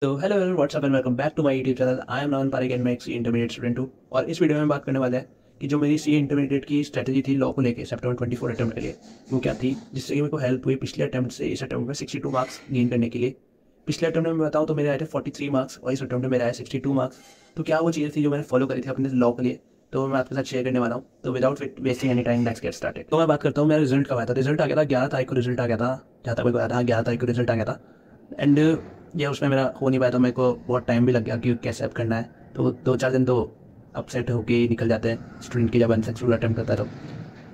तो hello everyone, whatsapp and welcome back to my YouTube channel. I am नॉन Parik and मैं एक सी intermediate student हूँ। और इस वीडियो में बात करने वाला है कि जो मेरी सी इंटरमीडिएट की स्ट्रेटजी थी लॉ को लेकर सितंबर 24 अटैम्प्ट के लिए, वो क्या थी जिससे कि मेरे को हेल्प हुई पिछले अटैम्प्ट से इस अटैम्प्ट में 62 मार्क्स गेन करने के लिए। पिछले अटैम्प्ट में मैं बताऊँ तो मेरे आए थे 43 मार्क्स और इस अटैम्प्ट में मेरे आए 62 मार्क्स। तो क्या वो चीज़ें थी जो मैंने फॉलो करी थी अपने लॉ के लिए, तो मैं आपके साथ शेयर करने वाला हूँ। तो without wasting any time let's get started. तो मैं बात करता हूँ मेरा रिजल्ट कब आया था। रिजल्ट आ गया था 11 तारीख को, रिजल्ट आ गया था, जहाँ तक मेरे को आया था 11 तारीख को रिजल्ट आ गया था। एंड ये उसमें मेरा हो नहीं पाया, तो मेरे को बहुत टाइम भी लग गया कि कैसे अब करना है। तो 2-4 दिन तो अपसेट होके ही निकल जाते हैं स्टूडेंट की जब अनसक्सेसफुल अटैम्प्ट करता है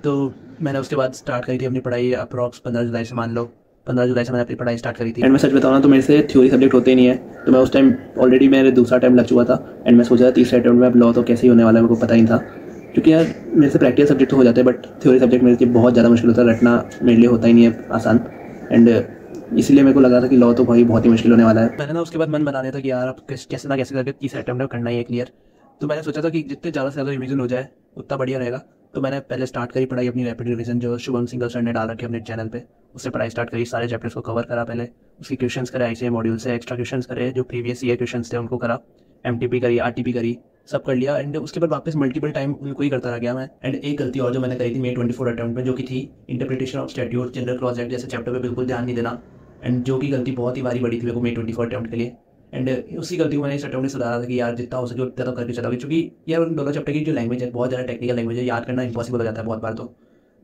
तो मैंने उसके बाद स्टार्ट करी थी अपनी पढ़ाई अप्रॉक्स 15 जुलाई से, मान लो 15 जुलाई से मैंने अपनी पढ़ाई स्टार्ट करी थी। एंड मैं सच बताऊँ ना तो मेरे से थ्योरी सब्जेक्ट होते ही नहीं है, तो मैं उस टाइम ऑलरेडी मेरे दूसरा अटैम्प्ट लग चुका था। एंड मैं सोचा था तीसरे अटैम्प्ट में अब लॉ तो कैसे ही होने वाला है, मेरे को पता ही था। क्योंकि यार मेरे से प्रैक्टिकल सब्जेक्ट तो हो जाते हैं बट थ्योरी सब्जेक्ट मेरे लिए बहुत ज़्यादा मुश्किल होता है, रटना मेरे लिए होता ही नहीं है आसान। एंड इसलिए मेरे को लगा था कि लॉ तो भाई बहुत ही मुश्किल होने वाला है। मैंने ना उसके बाद मन बना लिया था कि यार अब कैसे ना कैसे करके तीसरे अटैम्प्ट में करना ही है क्लियर। तो मैंने सोचा था कि जितने ज़्यादा से ज़्यादा रिवीजन हो जाए उतना बढ़िया रहेगा। तो मैंने पहले स्टार्ट करी पढ़ाई अपनी रैपिड रिवीजन, जो शुभम सिंगल सर ने डाल रखी अपने चैनल पे, उससे पढ़ाई स्टार्ट करी। सारे चैप्टर्स को कवर करा पहले, उसके क्वेश्चंस करे आईसीए मॉड्यूल से, एक्स्ट्रा क्वेश्चंस करे जो प्रीवियस ईयर क्वेश्चंस थे उनको करा, एमटीपी करी, आरटीपी करी, सब कर लिया। एंड उसके बाद वापस मल्टीपल टाइम उनको ही करता रह गया मैं। एंड एक गलती और जो मैंने करी थी May 24 अटैम्प्ट में, जो कि थी interpretation of statute, general clause act जैसे चैप्टर पे बिल्कुल ध्यान नहीं देना। एंड जो कि गलती बहुत ही भारी बड़ी थी मेरे को May 24 अटैम्प्ट के लिए। एंड उसी गलती को मैंने इस अटैम्प्ट में सुधारा था कि यार जितना हो सके उतना तो करके चलोगे, क्योंकि यार उन दोनों चैप्टर की जो लैंग्वेज है बहुत ज़्यादा टेक्निकल लैंग्वेज है, याद करना इंपॉसिबल हो जाता है बहुत बार।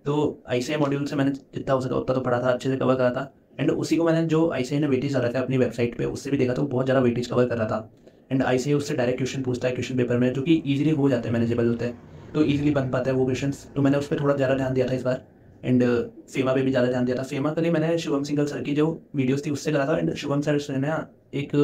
तो आईसीआई मॉड्यूल से मैंने जितना हो सका उतना तो पढ़ा था, अच्छे से कवर करा था। एंड उसी को मैंने जो आईसीआई ने वेटेज डाला था अपनी वेबसाइट पे, उससे भी देखा तो बहुत ज़्यादा वेटेज कवर कर रहा था। एंड आईसीआई उससे डायरेक्ट क्वेश्चन पूछता है क्वेश्चन पेपर में, जो कि ईजिली हो जाते हैं, मैनेजेबल होते हैं, तो ईजिली बन पाता है वो क्वेश्चन। तो मैंने उस पर थोड़ा ज़्यादा ध्यान दिया था इस बार। एंड फेमा पे भी ज़्यादा ध्यान दिया था। फेमा के लिए मैंने शुभम सिंगल सर की जो वीडियोस थी उससे करा था। एंड शुभम सर ने एक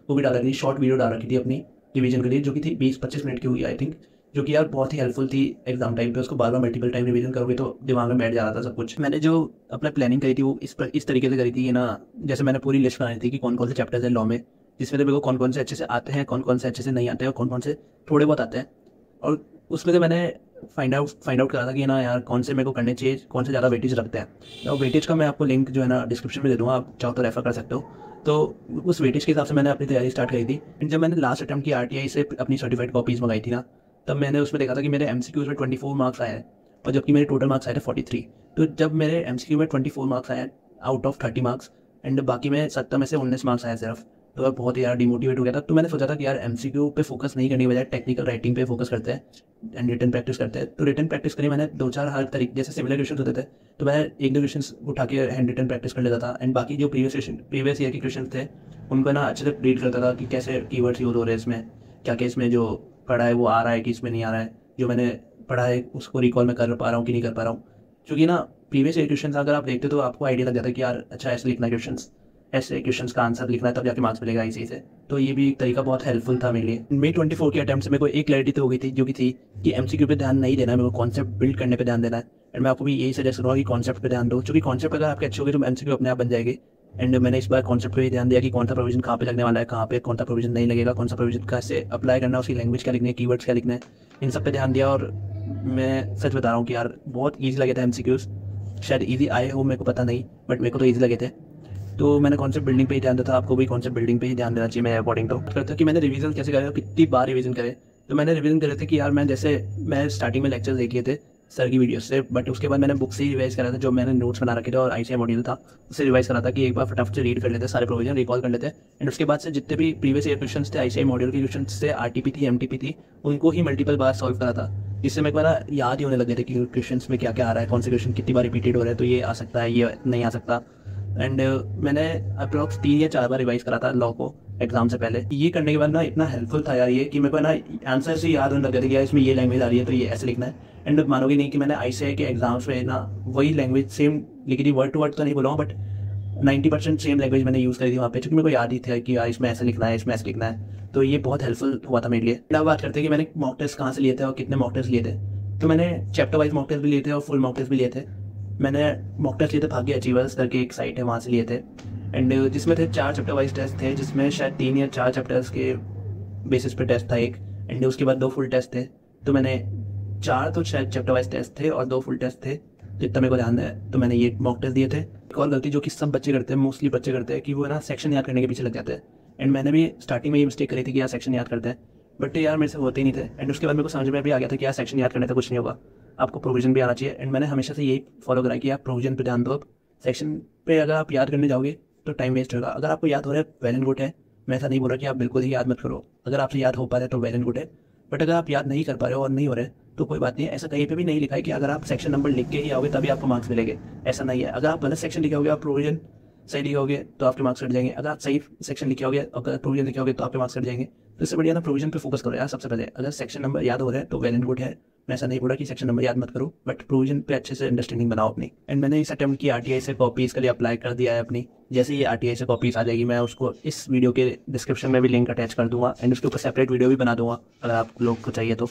वो भी डाल रखी थी, शॉर्ट वीडियो डाल रखी थी अपनी रिवीजन के लिए, जो कि थी 20-25 मिनट की हुई आई थिंक, जो कि यार बहुत ही हेल्पफुल थी एग्जाम टाइम पे। उसको बार बार मल्टीपल टाइम रिवीजन करोगे तो दिमाग में बैठ जा रहा था सब कुछ। मैंने जो अपना प्लानिंग करी थी वो इस तरीके से करी थी ना, जैसे मैंने पूरी लिस्ट बनाई थी कि कौन कौन से चैप्टर्स हैं लॉ में, जिसमें से मेरे को कौन कौन से अच्छे से आते हैं, कौन कौन से अच्छे से नहीं आते हैं, और कौन कौन से थोड़े बहुत आते हैं। और उसमें से मैंने फाइंड आउट करा था कि ना यार कौन से मेरे को करने चाहिए, कौन से ज़्यादा वेटेज रखते हैं। और वेटेज का मैं आपको लिंक जो है ना डिस्क्रिप्शन में दे दूँगा, आप चाहो तो रेफर कर सकते हो। तो उस वेटेज के हिसाब से मैंने अपनी तैयारी स्टार्ट करी थी। एंड जब मैंने लास्ट अटैम्प्ट की आरटीआई से अपनी सर्टिफाइड कॉपीज़ मंगाई थी ना, तब मैंने उसमें देखा था कि मेरे एमसीक्यूज़ में 24 मार्क्स आए हैं, और जबकि मेरे टोटल मार्क्स आए थे 43। तो जब मेरे एमसीक्यू में 24 मार्क्स आए आउट ऑफ 30 मार्क्स, एंड बाकी में 70 में से 19 मार्क्स आए सिर्फ, तो मैं बहुत ही यार डिमोटिवेट हो गया था। तो मैंने सोचा था कि यार एमसीक्यू पे फोकस नहीं करने के बजाय टेक्निकल राइटिंग पे फोकस करते हैं एंड रिटन प्रैक्टिस करते हैं। तो रिटन प्रैक्टिस करी मैंने 2-4 हर तरीके, जैसे सिमिलर क्वेश्चन होते थे तो मैं 1-2 क्वेश्चन उठा के हैंड रिटन प्रैक्टिस कर लेता था। एंड बाकी जो प्रीवियस ईयर के क्वेश्चन थे उनको ना अच्छे से रीड करता था कि कैसे कीवर्ड्स यूज हो रहे हैं इसमें, क्या क्या इसमें जो पढ़ा है वो आ रहा है कि इसमें नहीं आ रहा है, जो मैंने पढ़ा है उसको रिकॉल में कर पा रहा हूँ कि नहीं कर पा रहा हूँ। क्योंकि ना प्रीवियस ईयर क्वेश्चन अगर आप देखते तो आपको आइडिया लग जाता है कि यार अच्छा ऐसे लिखना क्वेश्चन, ऐसे क्वेश्चंस का आंसर लिखना है तब जाके मार्क्स मिलेगा इसी से। तो ये भी एक तरीका बहुत हेल्पफुल था मेरे लिए। May 24 के अटैम्प्ट से मेरे को एक क्लैरिटी तो हो गई थी, जो कि थी कि एमसीक्यू पे ध्यान नहीं देना है, मेरे को कॉन्सेप्ट बिल्ड करने पे ध्यान देना है। एंड मैं आपको भी यही सजेस्ट करूँगा कि कॉन्सेप्ट पे ध्यान दो, क्योंकि कॉन्सेप्ट अगर आपके अच्छे होंगे तो एमसीक्यू अपने आप बन जाएगी। एंड मैंने इस बार कॉन्सेप्ट पे ही ध्यान दिया कि कौन सा प्रोविजन कहाँ पे लगने वाला है, कहाँ पे कौन सा प्रोविजन नहीं लगेगा, कौन सा प्रोविजन कैसे अप्लाई करना है, उसकी लैंग्वेज क्या लिखनी है, कीवर्ड्स क्या लिखना है, इन सब पे ध्यान दिया। और मैं सच बता रहा हूँ कि यार बहुत ईजी लगे थे एमसीक्यूज। शायद ईजी आए हो मेरे को पता नहीं, बट मेरे को तो ईजी लगे थे। तो मैंने कॉन्सेप्ट बिल्डिंग पे ही ध्यान दिया था, आपको भी कॉन्सेप्ट बिल्डिंग पे ही ध्यान देना चाहिए मेरे अकॉर्डिंग। तो करता कि मैंने रिवीजन कैसे करा, कितनी बार रिवीजन करे। तो मैंने रिवीजन करे थे कि यार मैं स्टार्टिंग में लेक्चर्स देख लिए थे सर की वीडियो से, बट उसके बाद मैंने बुक से ही रिवाइज करा था, जो मैंने नोट्स बना रखे थे और आईसीआई मॉड्यूल था उससे रिवाइज करा था कि एक बार फटाफट से रीड कर लेते, सारे प्रोविजन रिकॉल कर लेते। एंड उसके बाद से जितने भी प्रीवियस ईयर क्वेश्चन थे आईसीआई मॉड्यूल के क्वेश्चन से, आरटीपी थी, एमटीपी थी, उनको ही मल्टीपल बार सॉल्व करा था, जिससे मेरे को ना याद ही होने लगे थे कि क्वेश्चन में क्या क्या आ रहा है, कौन से क्वेश्चन कितनी बार रिपीटेड हो रहा है, तो ये आ सकता है, ये नहीं आ सकता। एंड मैंने अप्रॉक्स 3 या 4 बार रिवाइज करा था लॉ को एग्जाम से पहले। ये करने के बाद ना इतना हेल्पफुल था यार ये, कि मेरे को ना आंसर से याद होने लग गया था कि यार इसमें ये लैंग्वेज आ रही है तो ये ऐसे लिखना है। एंड मानोगे नहीं कि मैंने आईसीआई के एग्जाम्स में ना वही लैंग्वेज सेम लिखी थी, वर्ड टू वर्ड तो नहीं बोला हूँ बट 90% सेम लैंग्वेज मैंने यूज़ करी थी वहाँ पे, क्योंकि मेरे को याद ही था कि यार इसमें ऐसे लिखना है, इसमें ऐसे लिखना है। तो ये बहुत हेल्पफुल हुआ था मेरे लिए। अब बात करते हैं कि मैंने मॉक टेस्ट कहाँ से लिए थे और कितने मॉक टेस्ट लिए थे। तो मैंने चैप्टर वाइज मॉक टेस्ट भी लिए थे और फुल मॉक टेस्ट भी लिए थे। मैंने मॉक टेस्ट लिए थे भाग्य अचीवर्स करके एक साइट है, वहाँ से लिए थे। एंड जिसमें थे 4 चैप्टर वाइज टेस्ट थे, जिसमें शायद 3 या 4 चैप्टर्स के बेसिस पे टेस्ट था एक, एंड उसके बाद 2 फुल टेस्ट थे। तो मैंने 4 तो शायद चैप्टर वाइज टेस्ट थे और 2 फुल टेस्ट थे, जितना मेरे को ध्यान है। तो मैंने ये मॉक टेस्ट दिए थे। एक और गलती जो कि सब बच्चे करते हैं, मोस्टली बच्चे करते हैं, कि वो ना सेक्शन याद करने के पीछे लग जाते हैं। एंड मैंने भी स्टार्टिंग में ये मिस्टेक करी थी कि यार सेक्शन याद करते हैं, बट यार मेरे से होते ही नहीं थे। एंड उसके बाद मेरे को समझ में भी आ गया था कि यार सेक्शन याद करने से कुछ नहीं होगा, आपको प्रोविजन भी आना चाहिए। एंड मैंने हमेशा से यही फॉलो करा कि आप प्रोविजन पे ध्यान दो। अब सेक्शन पे अगर आप याद करने जाओगे तो टाइम वेस्ट होगा। अगर आपको याद हो रहा है वेल एंड गुड है, मैं ऐसा नहीं बोल रहा कि आप बिल्कुल ही याद मत करो। अगर आपसे याद हो पा रहा है तो वेल एंड गुड है, बट अगर आप याद नहीं कर पा रहे हो और नहीं हो रहे तो कोई बात नहीं है। ऐसा कहीं पे भी नहीं लिखा है कि अगर आप सेक्शन नंबर लिख के ही आओगे तभी आपको मार्क्स मिलेंगे, ऐसा नहीं है। अगर आप गलत सेक्शन लिखे होगे, आप प्रोविजन सही लिखे होगे तो आपके मार्क्स कट जाएंगे। अगर आप सही सेक्शन लिखे होगे और गलत प्रोविजन लिखे होगे तो आपके मार्क्स कट जाएंगे। तो इससे बढ़िया ना प्रोविजन पे फोकस करो यार। सबसे पहले अगर सेक्शन नंबर याद हो रहा है तो वेल एंड गुड है, मैं ऐसा नहीं बोला कि सेक्शन नंबर याद मत करो, बट प्रोविजन पे अच्छे से अंडरस्टैंडिंग बनाओ अपनी। एंड मैंने इस अटेम्प्ट की आरटीआई से कॉपीज के लिए अप्लाई कर दिया है अपनी। जैसे ये आरटीआई से कॉपीज आ जाएगी मैं उसको इस वीडियो के डिस्क्रिप्शन में भी लिंक अटैच कर दूंगा, एंड उसके ऊपर सेपरेट वीडियो भी बना दूंगा अगर आप लोग को चाहिए तो।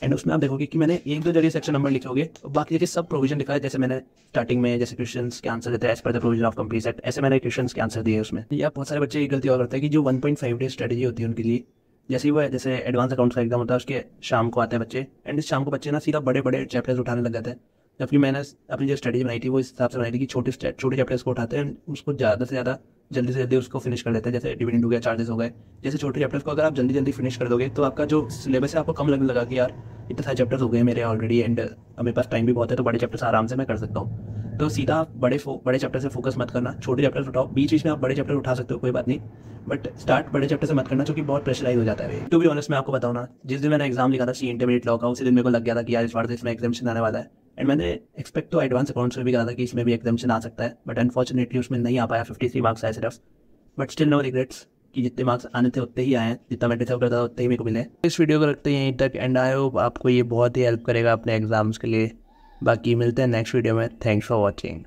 एंड उसमें आप देखोगे कि मैंने 1-2 जगह सेक्शन नंबर लिखे होंगे, बाकी जगह सब प्रोविजन लिखा है। जैसे मैंने स्टार्टिंग में जैसे क्वेश्चंस के आंसर देते हैं as per the provision of complete set, ऐसे मैंने क्वेश्चंस के आंसर दिए उसमें। या बहुत सारे बच्चे ये गलती और करते हैं कि जो 1.5 डे स्ट्रेटेजी होती है उनके लिए, जैसे वो जैसे एडवांस अकाउंट्स का एग्जाम होता है उसके शाम को आते हैं बच्चे, एंड इस शाम को बच्चे ना सीधा बड़े बड़े चैप्टर्स उठाने लग जाते हैं। जबकि मैंने अपनी जो स्ट्रेटेजी बनाई थी वो इस हिसाब से बनाई थी कि छोटे चैप्टर्स को उठाते हैं, उसको ज़्यादा से ज़्यादा जल्दी से जल्दी उसको फिनिश कर लेते हैं। जैसे डिविडेंड हो गया, चार्जेस हो गए, जैसे छोटे चैप्टर्स को अगर आप जल्दी जल्दी फिनिश कर दोगे तो आपका जो सिलेबस है आपको कम लगने लगा कि यार इतने सारे चैप्टर्स हो गए मेरे ऑलरेडी, एंड मेरे पास टाइम भी बहुत है तो बड़े चैप्टर्स आराम से मैं कर सकता हूँ। तो सीधा बड़े चैप्टर से फोकस मत करना, छोटे चैप्टर्स उठाओ। बीच बीच में आप बड़े चैप्टर उठा सकते हो, कोई बात नहीं, बट स्टार्ट बड़े चैप्टर से मत करना क्योंकि बहुत प्रेशराइज हो जाता है। टू बी ऑनेस्ट मैं आपको बताऊँ ना, जिस दिन मैंने एग्जाम लिखा था सी इंटरमीडिएट लॉ का, उसी दिन मेरे को लग गया था कि यार इस बार तो इसमें एग्जामिशन आने वाला है। एंड मैंने एक्सपेक्ट तो एडवांस अकाउंट्स में भी करा था कि इसमें भी एग्जामिशन आ सकता है, बट अनफॉर्चुनेटली उसमें नहीं आ पाया। 53 मार्क्स आए सिर्फ, बट स्टिल नो रिग्रेट्स कि जितने मार्क्स आने थे उतने ही आए हैं, जितना मैं डिजर्व करता था उतने ही मेरे को मिले। इस वीडियो को रखते हैं यहीं तक, एंड आई होप आपको ये बहुत ही हेल्प करेगा अपने एग्जाम्स के लिए। बाकी मिलते हैं नेक्स्ट वीडियो में। Thanks for watching.